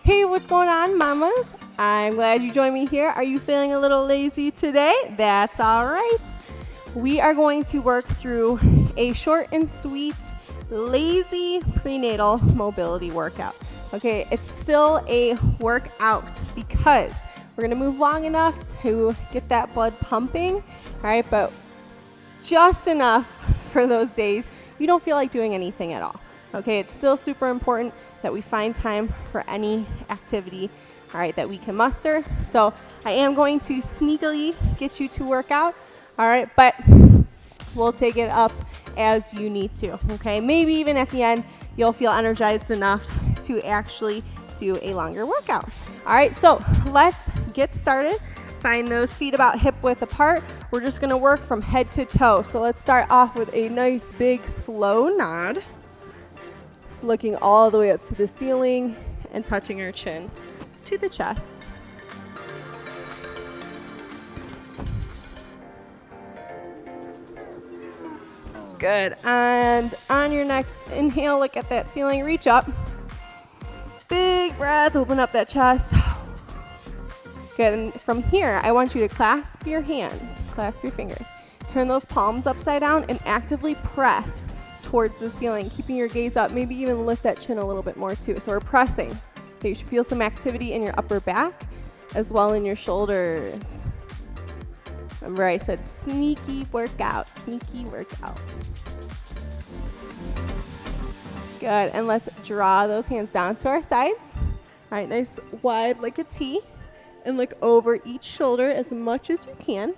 Hey, what's going on, mamas? I'm glad you joined me here. Are you feeling a little lazy today? That's all right. We are going to work through a short and sweet, lazy prenatal mobility workout. Okay, it's still a workout because we're gonna move long enough to get that blood pumping, all right, but just enough for those days you don't feel like doing anything at all. Okay, it's still super important that we find time for any activity, all right, that we can muster. So I am going to sneakily get you to work out, all right, but we'll take it up as you need to, okay? Maybe even at the end, you'll feel energized enough to actually do a longer workout. All right, so let's get started. Find those feet about hip width apart. We're just gonna work from head to toe. So let's start off with a nice big slow nod, looking all the way up to the ceiling and touching our chin to the chest. Good, and on your next inhale, look at that ceiling, reach up. Big breath, open up that chest. Good, and from here, I want you to clasp your hands, clasp your fingers. Turn those palms upside down and actively press towards the ceiling, keeping your gaze up, maybe even lift that chin a little bit more too. So we're pressing. Okay, you should feel some activity in your upper back as well in your shoulders. Remember I said sneaky workout, sneaky workout. Good, and let's draw those hands down to our sides. All right, nice wide like a T, and look over each shoulder as much as you can.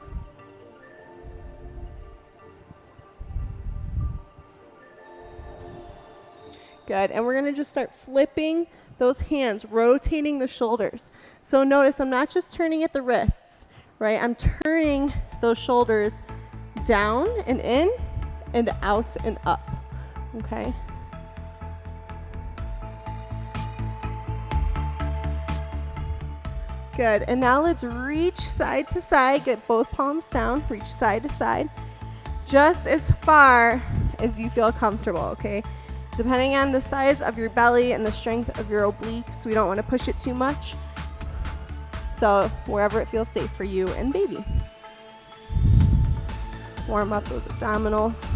Good, and we're gonna just start flipping those hands, rotating the shoulders. So notice I'm not just turning at the wrists, right? I'm turning those shoulders down and in and out and up, okay? Good, and now let's reach side to side, get both palms down, reach side to side, just as far as you feel comfortable, okay? Depending on the size of your belly and the strength of your obliques, we don't want to push it too much. So wherever it feels safe for you and baby. Warm up those abdominals.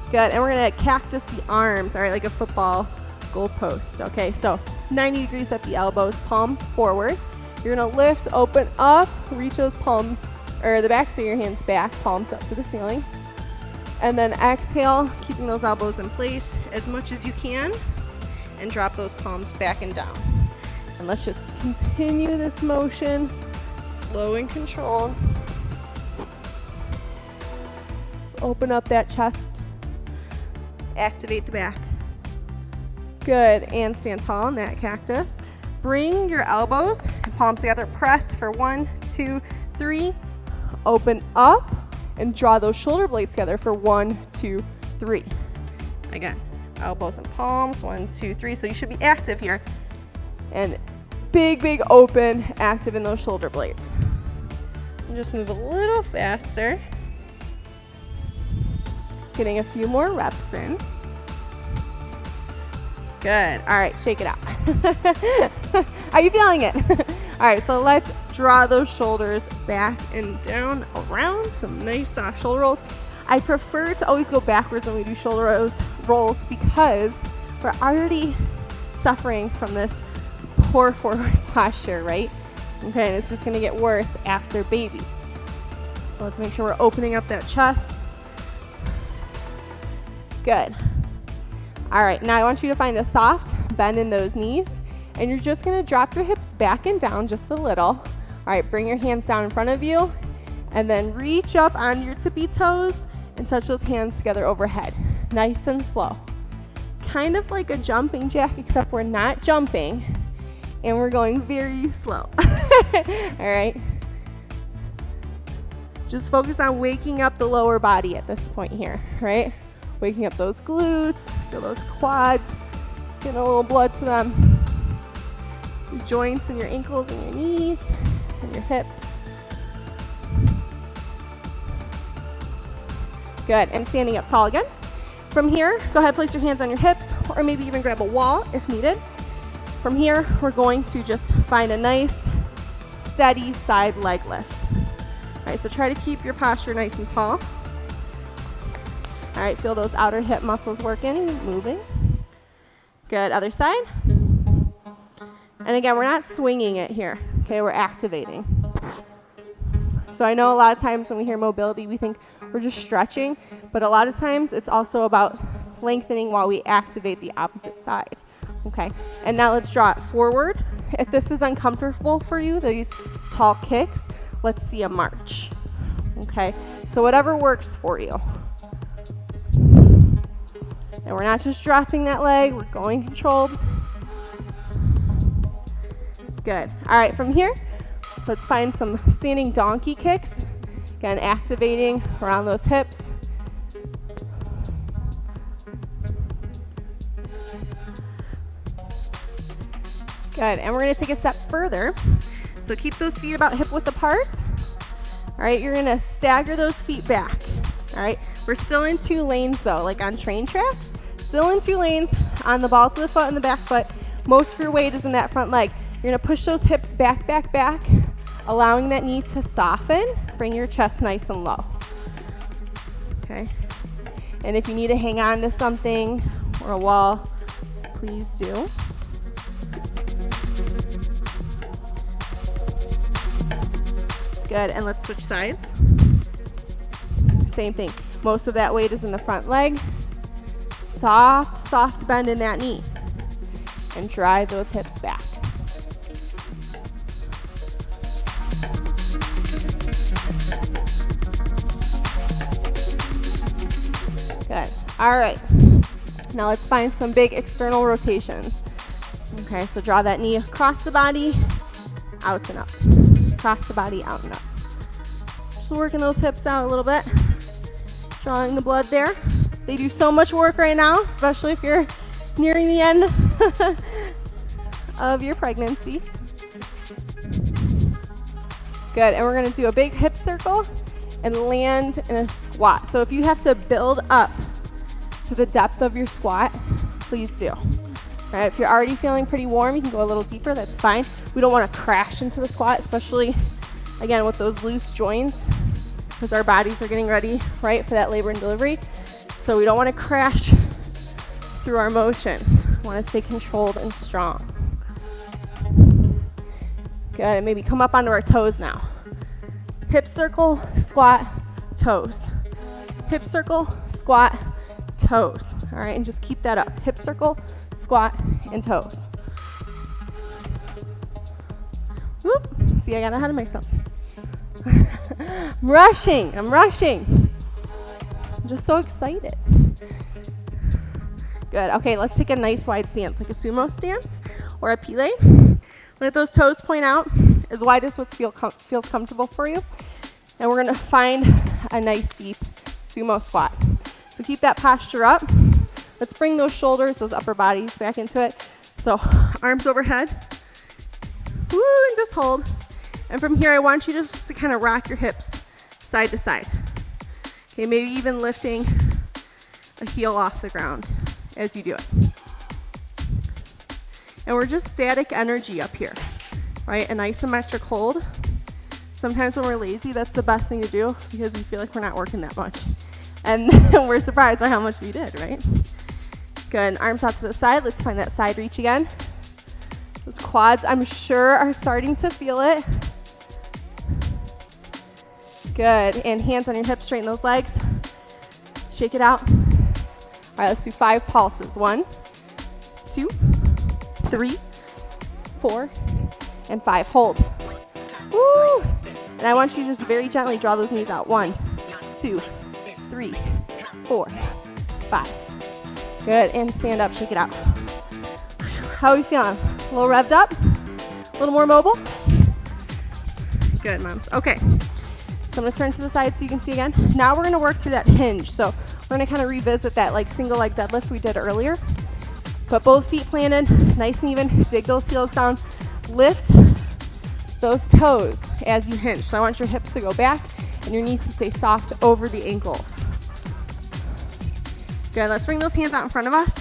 Good, and we're gonna cactus the arms, all right, like a football goalpost, okay? So 90 degrees at the elbows, palms forward. You're gonna lift, open up, reach those palms, or the backs of your hands back, palms up to the ceiling. And then exhale, keeping those elbows in place as much as you can, and drop those palms back and down. And let's just continue this motion, slow and controlled. Open up that chest, activate the back. Good, and stand tall in that cactus. Bring your elbows and palms together, press for 1, 2, 3. Open up and draw those shoulder blades together for 1, 2, 3. Again, elbows and palms, 1, 2, 3. So you should be active here. And big, big open, active in those shoulder blades. And just move a little faster. Getting a few more reps in. Good. All right, shake it out. Are you feeling it? All right, so let's draw those shoulders back and down around, some nice soft shoulder rolls. I prefer to always go backwards when we do shoulder rolls because we're already suffering from this poor forward posture, right? Okay, and it's just gonna get worse after baby. So let's make sure we're opening up that chest. Good. All right, now I want you to find a soft bend in those knees, and you're just gonna drop your hips back and down just a little. All right, bring your hands down in front of you, and then reach up on your tippy toes and touch those hands together overhead. Nice and slow. Kind of like a jumping jack, except we're not jumping, and we're going very slow. All right. Just focus on waking up the lower body at this point here, right? Waking up those glutes, feel those quads, getting a little blood to them. Your joints and your ankles and your knees and your hips. Good, and standing up tall again. From here, go ahead, place your hands on your hips, or maybe even grab a wall if needed. From here, we're going to just find a nice, steady side leg lift. All right, so try to keep your posture nice and tall. All right, feel those outer hip muscles working, moving. Good, other side. And again, we're not swinging it here, okay? We're activating. So I know a lot of times when we hear mobility, we think we're just stretching, but a lot of times it's also about lengthening while we activate the opposite side, okay? And now let's draw it forward. If this is uncomfortable for you, these tall kicks, let's see a march, okay? So whatever works for you. And we're not just dropping that leg, we're going controlled. Good. All right, from here, let's find some standing donkey kicks. Again, activating around those hips. Good, and we're gonna take a step further. So keep those feet about hip width apart. All right, you're gonna stagger those feet back. All right, we're still in 2 lanes though, like on train tracks. Still in 2 lanes on the balls of the foot and the back foot. Most of your weight is in that front leg. You're gonna push those hips back, back, back, allowing that knee to soften. Bring your chest nice and low. Okay. And if you need to hang on to something or a wall, please do. Good, and let's switch sides. Same thing. Most of that weight is in the front leg. Soft, soft bend in that knee. And drive those hips back. Good. All right. Now let's find some big external rotations. Okay, so draw that knee across the body, out and up. Across the body, out and up. Just working those hips out a little bit. Drawing the blood there. They do so much work right now, especially if you're nearing the end of your pregnancy. Good, and we're gonna do a big hip circle and land in a squat. So if you have to build up to the depth of your squat, please do. All right, if you're already feeling pretty warm, you can go a little deeper, that's fine. We don't want to crash into the squat, especially, again, with those loose joints, because our bodies are getting ready, right, for that labor and delivery. So we don't want to crash through our motions. We want to stay controlled and strong. Good, and maybe come up onto our toes now. Hip circle, squat, toes. Hip circle, squat, toes. All right, and just keep that up. Hip circle, squat, and toes. Whoop. See, I got ahead of myself. I'm rushing. I'm just so excited. Good. Okay, let's take a nice wide stance, like a sumo stance or a plie. Let those toes point out as wide as what feels comfortable for you. And we're going to find a nice deep sumo squat. So keep that posture up. Let's bring those shoulders, those upper bodies back into it. So arms overhead. Woo, and just hold. And from here, I want you just to kind of rock your hips side to side. Okay, maybe even lifting a heel off the ground as you do it. And we're just static energy up here, right? An isometric hold. Sometimes when we're lazy, that's the best thing to do because we feel like we're not working that much. And we're surprised by how much we did, right? Good, arms out to the side. Let's find that side reach again. Those quads, I'm sure, are starting to feel it. Good, and hands on your hips, straighten those legs. Shake it out. All right, let's do 5 pulses. 1, 2, 3, 4, and 5. Hold. Woo! And I want you to just very gently draw those knees out. 1, 2, 3, 4, 5. Good, and stand up, shake it out. How are we feeling? A little revved up? A little more mobile? Good, moms. Okay, so I'm gonna turn to the side so you can see again. Now we're gonna work through that hinge. So we're gonna kind of revisit that like single leg deadlift we did earlier. Put both feet planted, nice and even. Dig those heels down. Lift those toes as you hinge. So I want your hips to go back and your knees to stay soft over the ankles. Good, let's bring those hands out in front of us.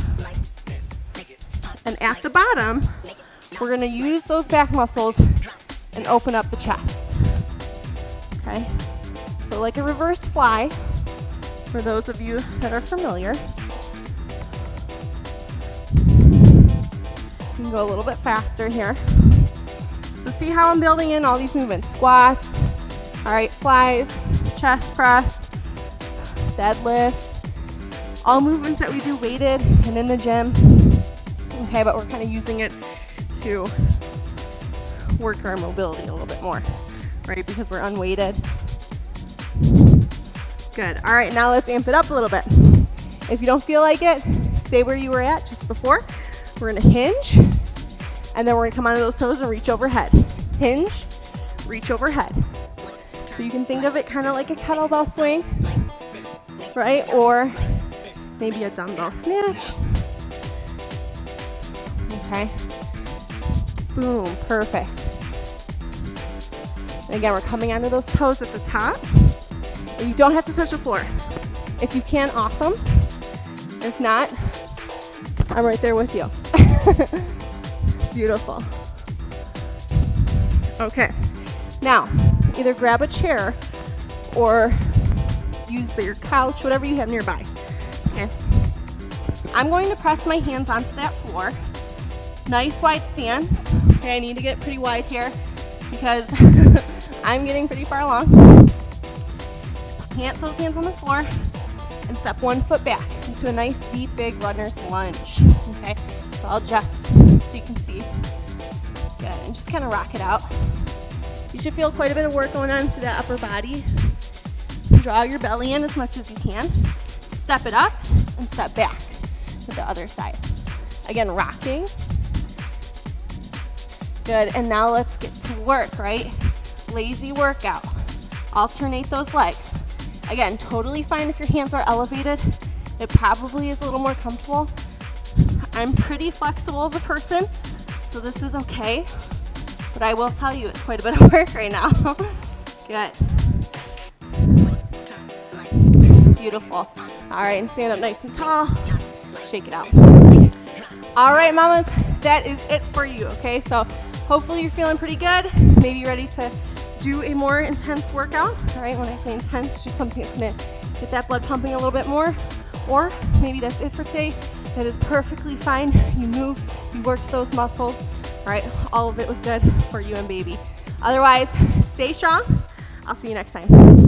And at the bottom, we're gonna use those back muscles and open up the chest. Okay, so like a reverse fly, for those of you that are familiar. You can go a little bit faster here. So see how I'm building in all these movements, squats, all right, flies, chest press, deadlifts, all movements that we do weighted and in the gym. Okay, but we're kind of using it to work our mobility a little bit more, right? Because we're unweighted. Good. All right, now let's amp it up a little bit. If you don't feel like it, stay where you were at just before. We're gonna hinge, and then we're gonna come onto those toes and reach overhead. Hinge, reach overhead. So you can think of it kind of like a kettlebell swing, right? Or maybe a dumbbell snatch. Okay. Boom, perfect. And again, we're coming onto those toes at the top. And you don't have to touch the floor. If you can, awesome. If not, I'm right there with you. Beautiful. Okay. Now, either grab a chair or use your couch, whatever you have nearby. Okay. I'm going to press my hands onto that floor. Nice wide stance. Okay, I need to get pretty wide here because I'm getting pretty far along. Plant those hands on the floor and step one foot back into a nice deep big runner's lunge. Okay, so I'll adjust so you can see. Good, and just kind of rock it out. You should feel quite a bit of work going on through that upper body. Draw your belly in as much as you can. Step it up and step back to the other side. Again, rocking. Good, and now let's get to work, right? Lazy workout. Alternate those legs. Again, totally fine if your hands are elevated. It probably is a little more comfortable. I'm pretty flexible as a person, so this is okay. But I will tell you, it's quite a bit of work right now. Good. Beautiful. All right, and stand up nice and tall. Shake it out. All right, mamas, that is it for you, okay? So hopefully you're feeling pretty good. Maybe you're ready to do a more intense workout. All right, when I say intense, do something that's gonna get that blood pumping a little bit more. Or maybe that's it for today. That is perfectly fine. You moved, you worked those muscles. All right, all of it was good for you and baby. Otherwise, stay strong. I'll see you next time.